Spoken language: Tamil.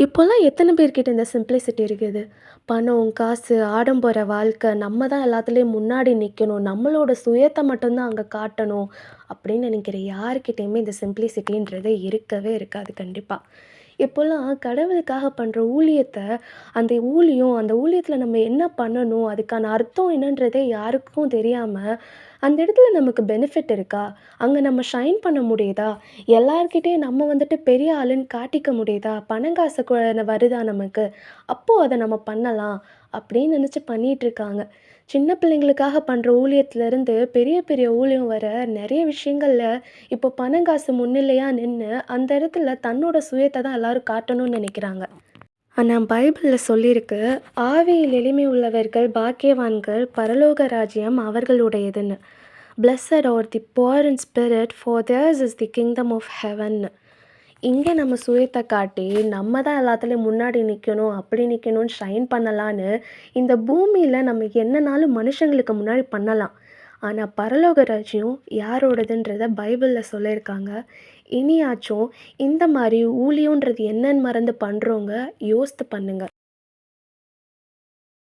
இப்போலாம் எத்தன பேர்கிட்ட இந்த சிம்ப்ளிசிட்டி இருக்குது? பணம், காசு, ஆடம்பர வாழ்க்கை, நம்ம தான் எல்லாத்துலயும் முன்னாடி நிக்கணும். நம்மளோட சுயத்த மட்டும் தான் அங்க காட்டணும். அப்படின்னு நெனைக்கிற யார்கிட்டயுமே இந்த சிம்ப்ளிசிட்டின்றது இருக்கவே இருக்காது கண்டிப்பா. இப்போலாம் கடவுளுக்காக பண்ற ஊழியத்த, அந்த ஊழியத்துல நம்ம என்ன பண்ணணும்? அதுக்கான அர்த்தம் என்னன்றதே யாருக்கும் தெரியாம, அந்த இடத்துல நமக்கு பெனிஃபிட் இருக்கா? அங்க நம்ம ஷைன் பண்ண முடியுதா? எல்லார்கிட்டயும் நம்ம வந்துட்டு பெரிய ஆளுன்னு காட்டிக்க முடியுதா? பணம் காசு வருதா நமக்கு? அப்போ அத நம்ம பண்ணலாம். அப்படின்னு நெனச்சு பண்ணிட்டுருக்காங்க. சின்ன பிள்ளைங்களுக்காக பண்ற ஊழியத்துலருந்து பெரிய பெரிய ஊழியம் வர நெறைய விஷயங்கள்ல இப்போ பணம் காசு முன்னிலையா நின்னு, அந்த இடத்துல தன்னோட சுயத்த தான் எல்லாரும் காட்டணும்னு நெனைக்கிறாங்க. ஆனா பைபிள்ல சொல்லியிருக்கு, "ஆவியில் எளிமை உள்ளவர்கள் பாக்கியவான்கள், பரலோக ராஜ்யம் அவர்களுடையதுன்னு." "Blessed are the poor in spirit, for theirs is the kingdom of ஹெவன்னு." இங்க நம்ம சுயத்த காட்டி, நம்ம தான் எல்லாத்துலயும் முன்னாடி நிக்கணும், அப்படி நிக்கணும்னு ஷைன் பண்ணலான்னு, இந்த பூமியில நம்ம என்னனாலும் மனுஷங்களுக்கு முன்னாடி பண்ணலாம். ஆனா பரலோக ராஜ்யம் யாரோடதுன்றத பைபிள்ல சொல்லியிருக்காங்க. இனியாச்சும் இந்த மாரி ஊழியம்ன்றது என்னன்னு மறந்து பண்றவங்க யோசித்து பண்ணுங்க.